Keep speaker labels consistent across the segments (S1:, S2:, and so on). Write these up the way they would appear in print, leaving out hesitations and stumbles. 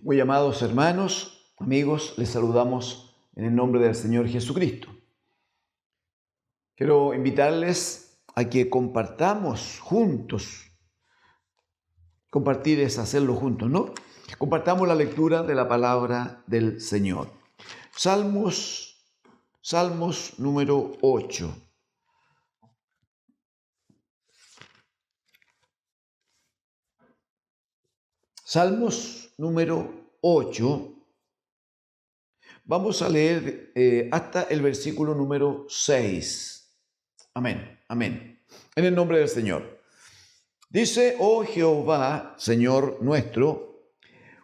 S1: Muy amados hermanos, amigos, les saludamos en el nombre del Señor Jesucristo. Quiero invitarles a que compartamos juntos. Compartir es hacerlo juntos, ¿no? Compartamos la lectura de la palabra del Señor. Salmos número 8. Salmos número 8. Vamos a leer hasta el versículo número 6. Amén, amén. En el nombre del Señor. Dice: oh Jehová, Señor nuestro,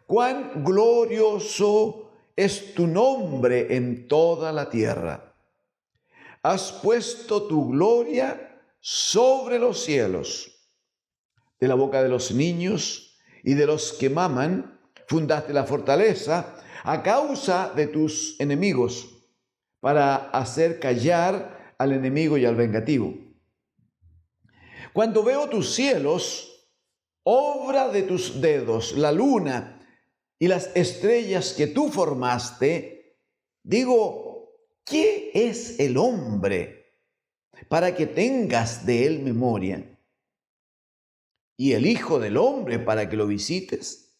S1: cuán glorioso es tu nombre en toda la tierra. Has puesto tu gloria sobre los cielos. De la boca de los niños y de los que maman, fundaste la fortaleza a causa de tus enemigos, para hacer callar al enemigo y al vengativo. Cuando veo tus cielos, obra de tus dedos, la luna y las estrellas que tú formaste, digo, ¿qué es el hombre para que tengas de él memoria? ¿Y el Hijo del Hombre para que lo visites?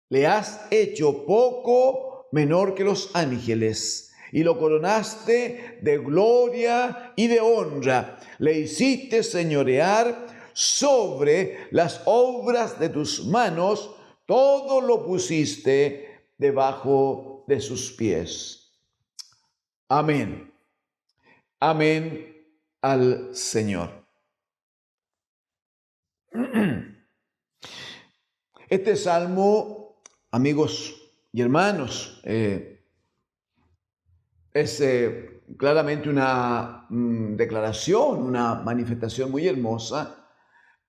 S1: Le has hecho poco menor que los ángeles, y lo coronaste de gloria y de honra. Le hiciste señorear sobre las obras de tus manos, todo lo pusiste debajo de sus pies. Amén. Amén al Señor. Este salmo, amigos y hermanos, es claramente una declaración, una manifestación muy hermosa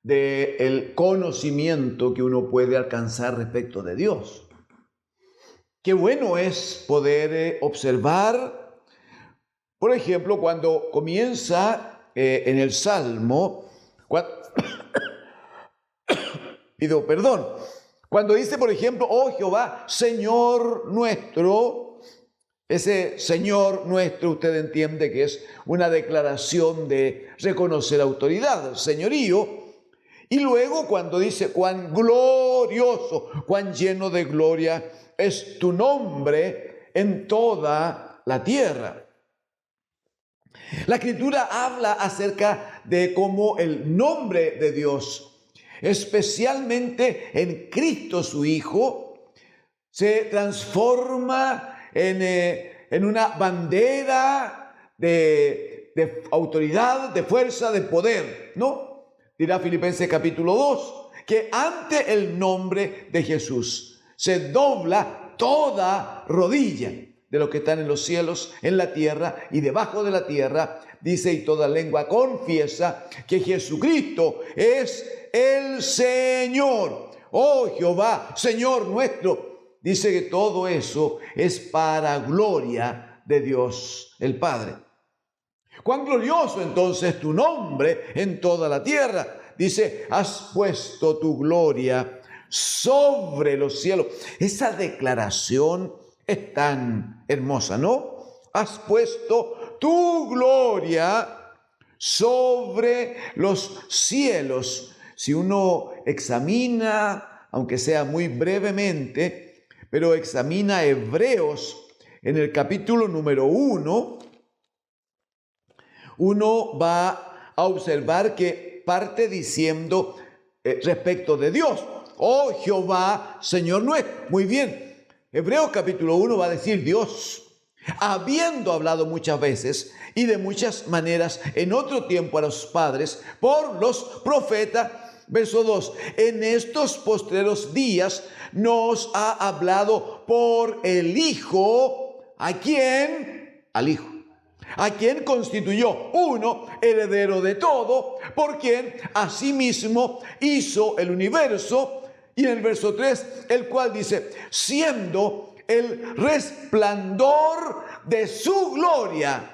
S1: del conocimiento que uno puede alcanzar respecto de Dios. Qué bueno es poder observar, por ejemplo, cuando comienza en el salmo, pido perdón, cuando dice, por ejemplo, oh Jehová, Señor nuestro. Ese Señor nuestro, usted entiende que es una declaración de reconocer autoridad, señorío. Y luego cuando dice, cuán glorioso, cuán lleno de gloria es tu nombre en toda la tierra. La Escritura habla acerca de cómo el nombre de Dios, especialmente en Cristo su Hijo, se transforma en una bandera de autoridad, de fuerza, de poder, ¿no? Dirá Filipenses capítulo 2, que ante el nombre de Jesús se dobla toda rodilla de los que están en los cielos, en la tierra y debajo de la tierra, dice, y toda lengua confiesa que Jesucristo es el Señor. Oh Jehová, Señor nuestro. Dice que todo eso es para gloria de Dios el Padre. Cuán glorioso entonces tu nombre en toda la tierra. Dice, has puesto tu gloria sobre los cielos. Esa declaración es tan hermosa, ¿no? Has puesto tu gloria sobre los cielos. Si uno examina, aunque sea muy brevemente, pero examina Hebreos en el capítulo número 1, uno va a observar que parte diciendo respecto de Dios, oh Jehová, Señor nuestro. Muy bien, Hebreos capítulo 1 va a decir Dios, habiendo hablado muchas veces y de muchas maneras en otro tiempo a los padres por los profetas. Verso 2, en estos postreros días nos ha hablado por el Hijo. ¿A quién? Al Hijo. A quien constituyó uno, heredero de todo, por quien asimismo hizo el universo. Y en el verso 3, el cual dice, siendo el resplandor de su gloria.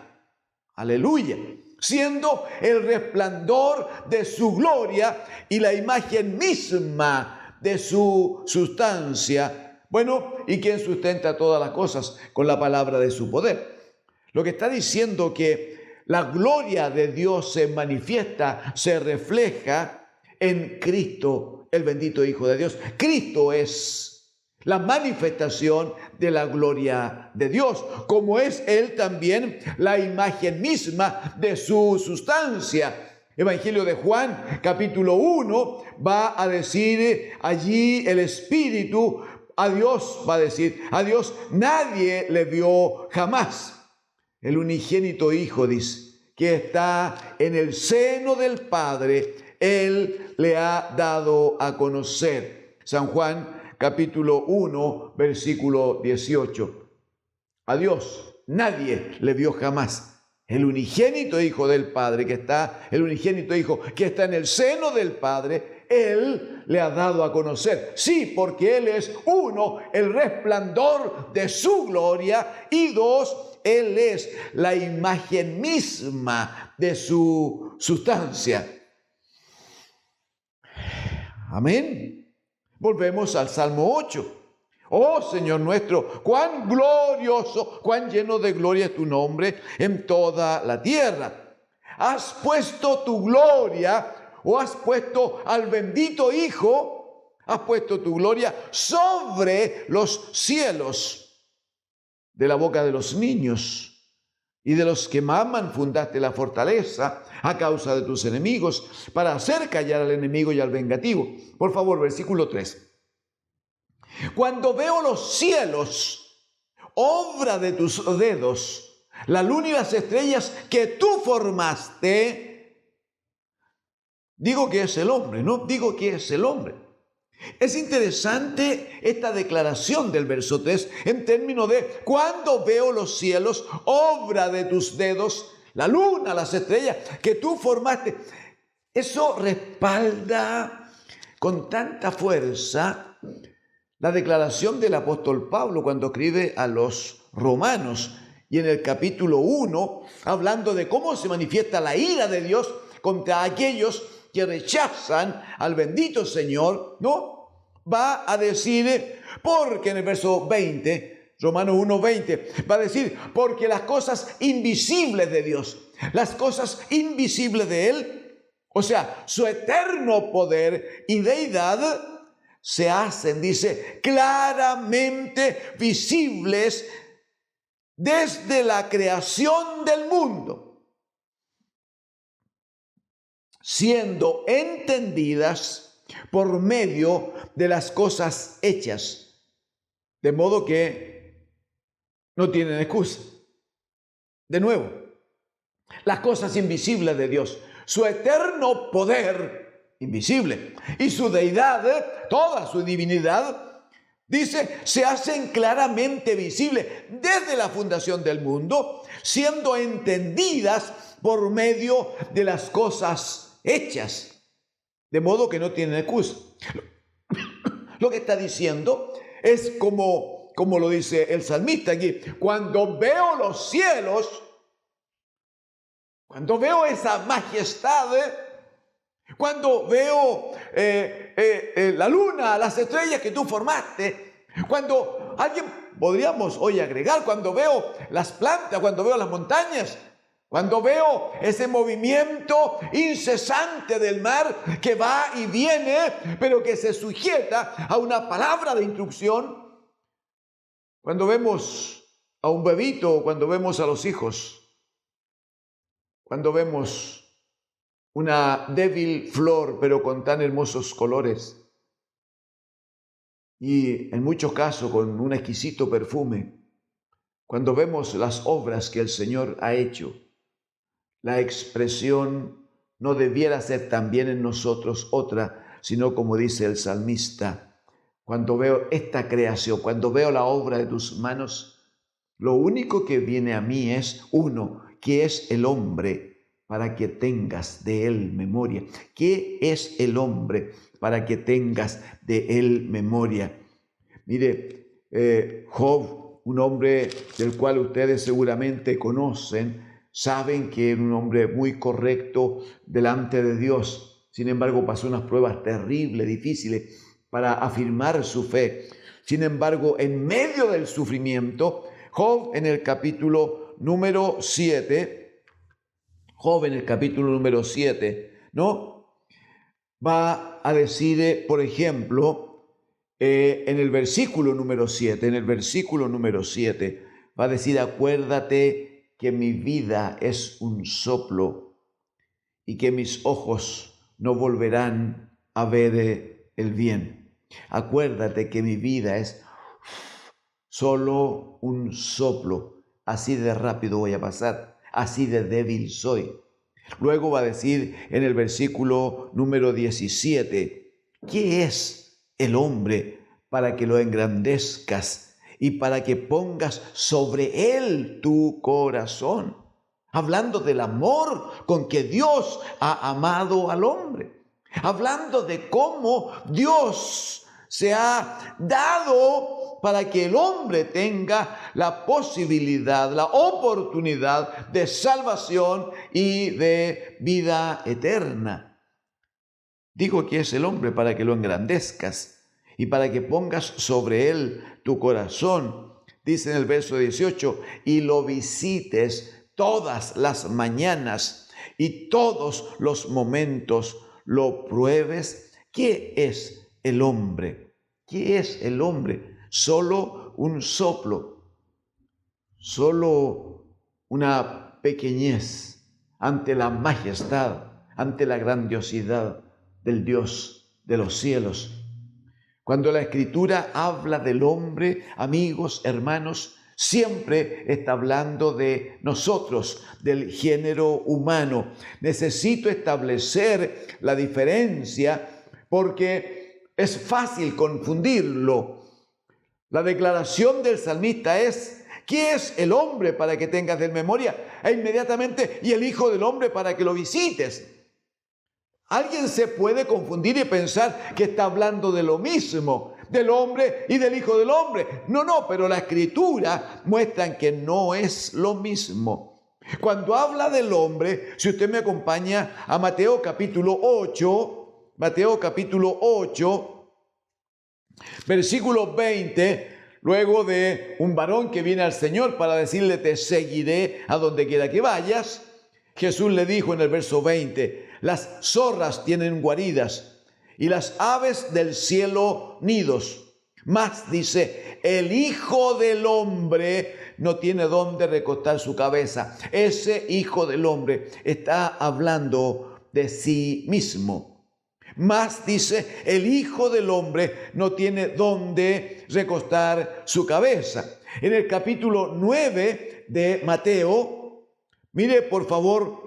S1: Aleluya. Siendo el resplandor de su gloria y la imagen misma de su sustancia, Bueno, ¿y quién sustenta todas las cosas? Con la palabra de su poder. Lo que está diciendo que la gloria de Dios se manifiesta, se refleja en Cristo, el bendito Hijo de Dios. Cristo es la manifestación de la gloria de Dios, como es Él también la imagen misma de su sustancia. Evangelio de Juan, capítulo 1, va a decir allí el Espíritu, a Dios va a decir, a Dios nadie le vio jamás. El unigénito Hijo, dice, que está en el seno del Padre, Él le ha dado a conocer. San Juan, capítulo 1, versículo 18. A Dios nadie le vio jamás. El unigénito Hijo del Padre, el unigénito Hijo que está en el seno del Padre, Él le ha dado a conocer. Sí, porque Él es uno, el resplandor de su gloria, y dos, Él es la imagen misma de su sustancia. Amén. Volvemos al Salmo 8. Oh Señor nuestro, cuán glorioso, cuán lleno de gloria es tu nombre en toda la tierra. Has puesto tu gloria, o has puesto al bendito Hijo, has puesto tu gloria sobre los cielos. De la boca de los niños y de los que maman fundaste la fortaleza a causa de tus enemigos, para hacer callar al enemigo y al vengativo. Por favor, versículo 3. Cuando veo los cielos, obra de tus dedos, la luna y las estrellas que tú formaste, digo que es el hombre, no digo que es el hombre. Es interesante esta declaración del verso 3 en términos de cuando veo los cielos, obra de tus dedos, la luna, las estrellas que tú formaste. Eso respalda con tanta fuerza la declaración del apóstol Pablo cuando escribe a los romanos, y en el capítulo 1, hablando de cómo se manifiesta la ira de Dios contra aquellos que rechazan al bendito Señor, ¿no? Va a decir, porque en el verso 20, Romanos 1:20, va a decir, porque las cosas invisibles de Dios, las cosas invisibles de Él, o sea, su eterno poder y deidad, se hacen, dice, claramente visibles desde la creación del mundo, siendo entendidas por medio de las cosas hechas, de modo que no tienen excusa. De nuevo, las cosas invisibles de Dios, su eterno poder invisible y su deidad, toda su divinidad, dice, se hacen claramente visibles desde la fundación del mundo, siendo entendidas por medio de las cosas hechas, de modo que no tienen excusa. Lo que está diciendo es como lo dice el salmista aquí, cuando veo los cielos, cuando veo esa majestad, cuando veo la luna, las estrellas que tú formaste, cuando alguien, podríamos hoy agregar, cuando veo las plantas, cuando veo las montañas, cuando veo ese movimiento incesante del mar que va y viene, pero que se sujeta a una palabra de instrucción, cuando vemos a un bebito, cuando vemos a los hijos, cuando vemos una débil flor, pero con tan hermosos colores, y en muchos casos con un exquisito perfume, cuando vemos las obras que el Señor ha hecho, la expresión no debiera ser también en nosotros otra, sino como dice el salmista, cuando veo esta creación, cuando veo la obra de tus manos, lo único que viene a mí es uno, que es el hombre, para que tengas de él memoria. ¿Qué es el hombre para que tengas de él memoria? Mire, Job, un hombre del cual ustedes seguramente conocen, saben que era un hombre muy correcto delante de Dios. Sin embargo, pasó unas pruebas terribles, difíciles, para afirmar su fe. Sin embargo, en medio del sufrimiento, Job en el capítulo número 7, ¿no? Va a decir, por ejemplo, en el versículo número 7, va a decir: acuérdate que mi vida es un soplo y que mis ojos no volverán a ver el bien. Acuérdate que mi vida es solo un soplo, así de rápido voy a pasar, así de débil soy. Luego va a decir en el versículo número 17, ¿qué es el hombre para que lo engrandezcas y para que pongas sobre él tu corazón? Hablando del amor con que Dios ha amado al hombre. Hablando de cómo Dios se ha dado para que el hombre tenga la posibilidad, la oportunidad de salvación y de vida eterna. Digo que es el hombre para que lo engrandezcas y para que pongas sobre él tu corazón. Dice en el verso 18, y lo visites todas las mañanas y todos los momentos lo pruebes. ¿Qué es el hombre? ¿Qué es el hombre? Solo un soplo, solo una pequeñez ante la majestad, ante la grandiosidad del Dios de los cielos. Cuando la Escritura habla del hombre, amigos, hermanos, siempre está hablando de nosotros, del género humano. Necesito establecer la diferencia porque es fácil confundirlo. La declaración del salmista es: ¿qué es el hombre para que tengas de memoria? E inmediatamente, y el Hijo del Hombre para que lo visites. Alguien se puede confundir y pensar que está hablando de lo mismo, del hombre y del Hijo del Hombre. No, pero la Escritura muestra que no es lo mismo. Cuando habla del hombre, si usted me acompaña a Mateo capítulo 8, versículo 20, luego de un varón que viene al Señor para decirle: te seguiré a donde quiera que vayas, Jesús le dijo en el verso 20, las zorras tienen guaridas y las aves del cielo nidos. Mas dice, el Hijo del Hombre no tiene dónde recostar su cabeza. Ese Hijo del Hombre está hablando de sí mismo. Mas dice, el Hijo del Hombre no tiene dónde recostar su cabeza. En el capítulo 9 de Mateo, mire por favor,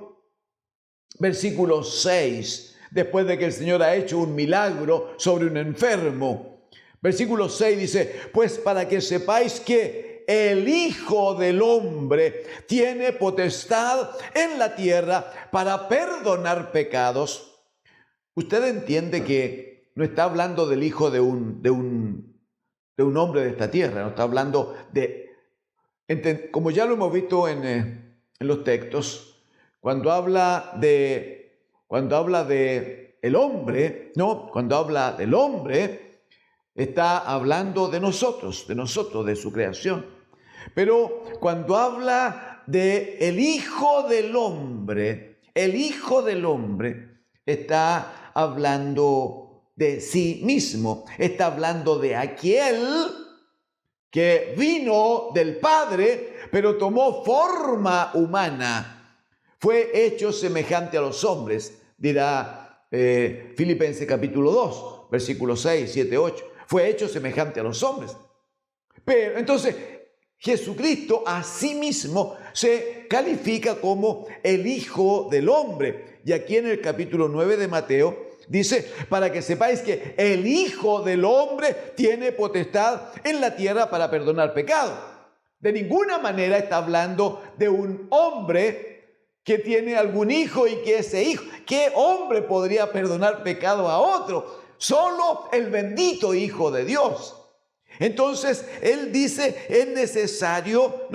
S1: versículo 6, después de que el Señor ha hecho un milagro sobre un enfermo. Versículo 6 dice, pues para que sepáis que el Hijo del Hombre tiene potestad en la tierra para perdonar pecados. Usted entiende que no está hablando del hijo de un hombre de esta tierra, no está hablando de, como ya lo hemos visto en los textos, cuando habla de el hombre, ¿no? Cuando habla del hombre, está hablando de nosotros, de su creación. Pero cuando habla de el Hijo del Hombre, está hablando de sí mismo, está hablando de aquel que vino del Padre, pero tomó forma humana. Fue hecho semejante a los hombres, dirá Filipenses capítulo 2, versículos 6, 7, 8. Fue hecho semejante a los hombres. Pero entonces Jesucristo a sí mismo se califica como el Hijo del Hombre. Y aquí en el capítulo 9 de Mateo dice, para que sepáis que el Hijo del Hombre tiene potestad en la tierra para perdonar pecado. De ninguna manera está hablando de un hombre que tiene algún hijo y que ese hijo, ¿qué hombre podría perdonar pecado a otro? Solo el bendito Hijo de Dios. Entonces, él dice, es necesario,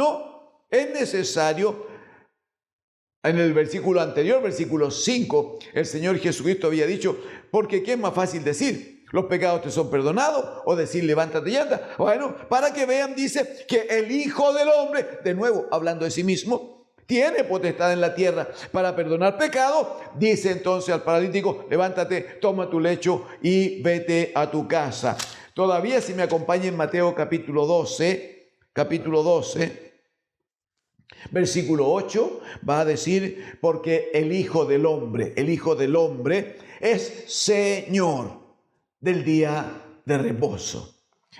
S1: en el versículo anterior, versículo 5, el Señor Jesucristo había dicho, porque ¿qué es más fácil decir? los pecados te son perdonados, o decir levántate y anda. Bueno, para que vean, dice que el Hijo del Hombre, de nuevo hablando de sí mismo, tiene potestad en la tierra para perdonar pecados. Dice entonces al paralítico, levántate, toma tu lecho y vete a tu casa. Todavía, si me acompaña en Mateo capítulo 12, versículo 8, va a decir, porque el Hijo del Hombre es Señor del día de reposo.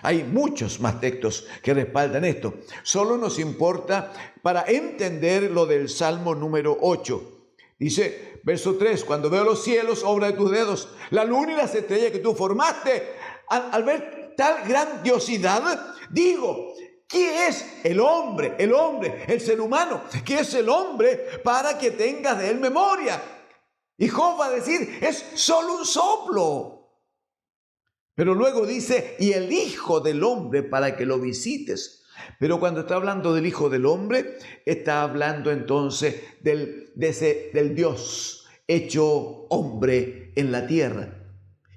S1: Hay muchos más textos que respaldan esto. Solo nos importa para entender lo del Salmo número 8. Dice, verso 3, cuando veo los cielos, obra de tus dedos, la luna y las estrellas que tú formaste, al ver tal grandiosidad, digo, ¿qué es el hombre, el ser humano? ¿Qué es el hombre para que tengas de él memoria? Y Job va a decir, es solo un soplo. Pero luego dice, y el Hijo del Hombre para que lo visites. Pero cuando está hablando del Hijo del Hombre, está hablando entonces del Dios hecho hombre en la tierra.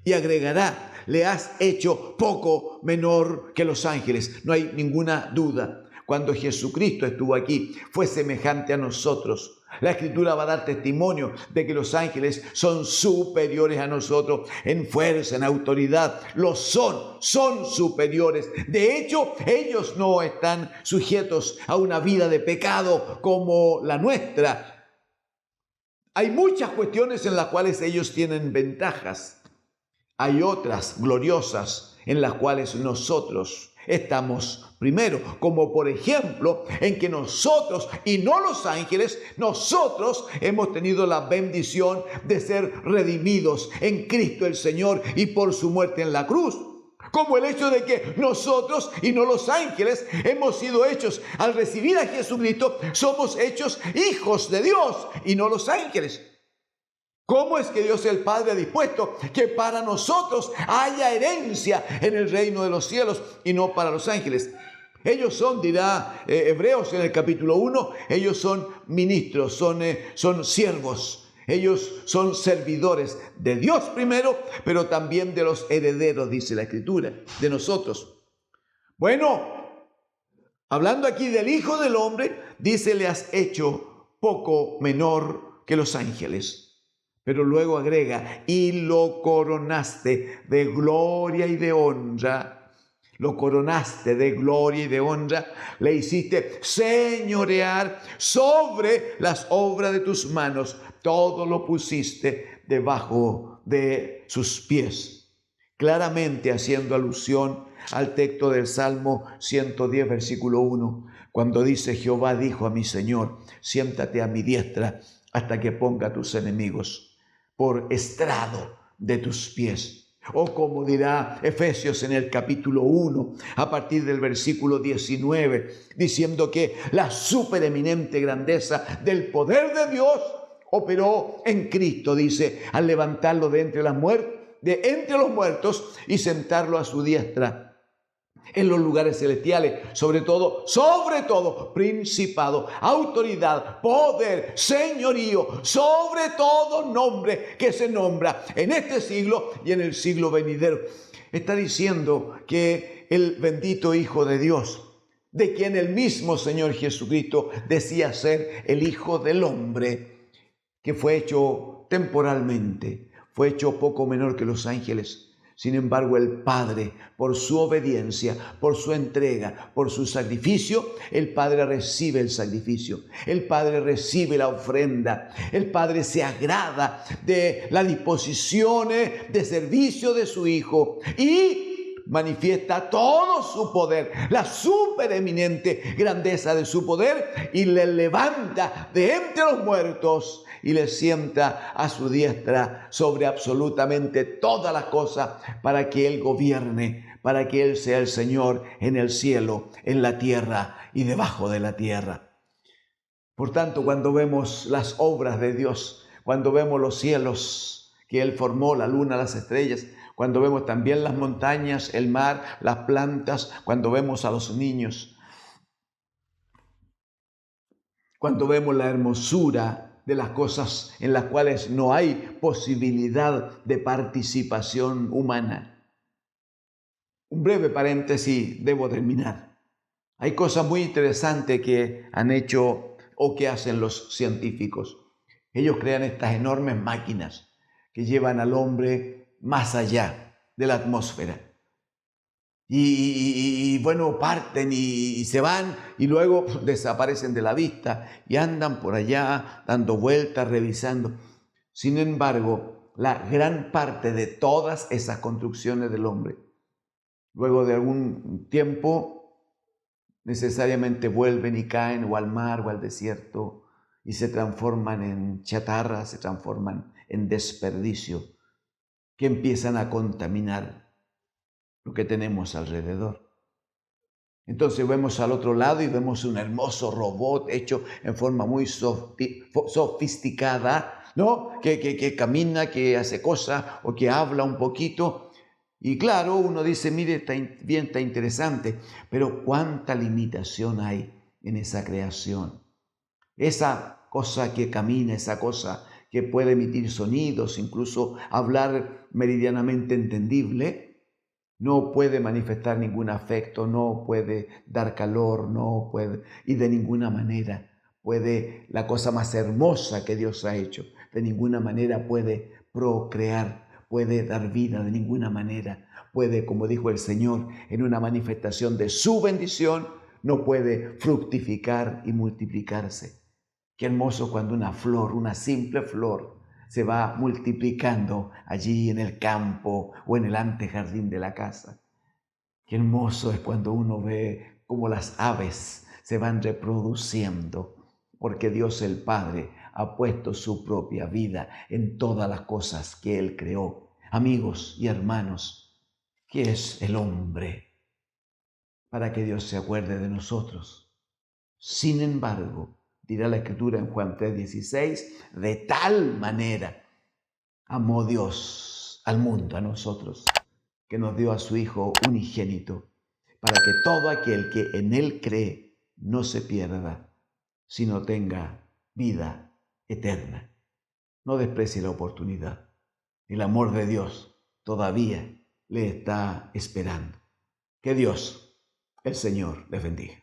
S1: Y agregará, le has hecho poco menor que los ángeles. No hay ninguna duda. Cuando Jesucristo estuvo aquí, fue semejante a nosotros. La Escritura va a dar testimonio de que los ángeles son superiores a nosotros en fuerza, en autoridad. Son superiores. De hecho, ellos no están sujetos a una vida de pecado como la nuestra. Hay muchas cuestiones en las cuales ellos tienen ventajas. Hay otras gloriosas en las cuales nosotros estamos primero, como por ejemplo en que nosotros y no los ángeles, nosotros hemos tenido la bendición de ser redimidos en Cristo el Señor y por su muerte en la cruz. Como el hecho de que nosotros y no los ángeles hemos sido hechos, al recibir a Jesucristo, somos hechos hijos de Dios y no los ángeles. ¿Cómo es que Dios el Padre ha dispuesto que para nosotros haya herencia en el reino de los cielos y no para los ángeles? Ellos son, dirá Hebreos en el capítulo 1, ellos son ministros, son siervos. Ellos son servidores de Dios primero, pero también de los herederos, dice la Escritura, de nosotros. Bueno, hablando aquí del Hijo del Hombre, dice, le has hecho poco menor que los ángeles. Pero luego agrega, y lo coronaste de gloria y de honra. Lo coronaste de gloria y de honra. Le hiciste señorear sobre las obras de tus manos. Todo lo pusiste debajo de sus pies. Claramente haciendo alusión al texto del Salmo 110, versículo 1, cuando dice, Jehová dijo a mi Señor, siéntate a mi diestra hasta que ponga a tus enemigos por estrado de tus pies. O como dirá Efesios en el capítulo 1, a partir del versículo 19, diciendo que la supereminente grandeza del poder de Dios operó en Cristo, dice, al levantarlo de entre los muertos y sentarlo a su diestra en los lugares celestiales, sobre todo, principado, autoridad, poder, señorío, sobre todo nombre que se nombra en este siglo y en el siglo venidero. Está diciendo que el bendito Hijo de Dios, de quien el mismo Señor Jesucristo decía ser el Hijo del Hombre, que fue hecho temporalmente, fue hecho poco menor que los ángeles. Sin embargo, el Padre, por su obediencia, por su entrega, por su sacrificio, el Padre recibe el sacrificio, el Padre recibe la ofrenda, el Padre se agrada de la disposición de servicio de su Hijo y manifiesta todo su poder, la supereminente grandeza de su poder y le levanta de entre los muertos y le sienta a su diestra sobre absolutamente todas las cosas para que Él gobierne, para que Él sea el Señor en el cielo, en la tierra y debajo de la tierra. Por tanto, cuando vemos las obras de Dios, cuando vemos los cielos que Él formó, la luna, las estrellas, cuando vemos también las montañas, el mar, las plantas, cuando vemos a los niños, cuando vemos la hermosura de las cosas en las cuales no hay posibilidad de participación humana. Un breve paréntesis, debo terminar. Hay cosas muy interesantes que han hecho o que hacen los científicos. Ellos crean estas enormes máquinas que llevan al hombre más allá de la atmósfera. Bueno, parten y se van y luego desaparecen de la vista y andan por allá dando vueltas, revisando. Sin embargo, la gran parte de todas esas construcciones del hombre, luego de algún tiempo, necesariamente vuelven y caen o al mar o al desierto y se transforman en chatarra, se transforman en desperdicio, que empiezan a contaminar lo que tenemos alrededor. Entonces vemos al otro lado y vemos un hermoso robot hecho en forma muy sofisticada, ¿no? Que camina, que hace cosas o que habla un poquito. Y claro, uno dice, mire, está interesante, pero ¿cuánta limitación hay en esa creación? Esa cosa que camina, esa cosa que puede emitir sonidos, incluso hablar meridianamente entendible, no puede manifestar ningún afecto, no puede dar calor, no puede, y de ninguna manera puede, la cosa más hermosa que Dios ha hecho, de ninguna manera puede procrear, puede dar vida, de ninguna manera puede, como dijo el Señor, en una manifestación de su bendición, no puede fructificar y multiplicarse. Qué hermoso cuando una flor, una simple flor, se va multiplicando allí en el campo o en el antejardín de la casa. Qué hermoso es cuando uno ve cómo las aves se van reproduciendo, porque Dios el Padre ha puesto su propia vida en todas las cosas que Él creó. Amigos y hermanos, ¿qué es el hombre para que Dios se acuerde de nosotros? Sin embargo, dirá la Escritura en Juan 3:16, de tal manera amó Dios al mundo, a nosotros, que nos dio a su Hijo unigénito, para que todo aquel que en Él cree no se pierda, sino tenga vida eterna. No desprecie la oportunidad. El amor de Dios todavía le está esperando. Que Dios, el Señor, les bendiga.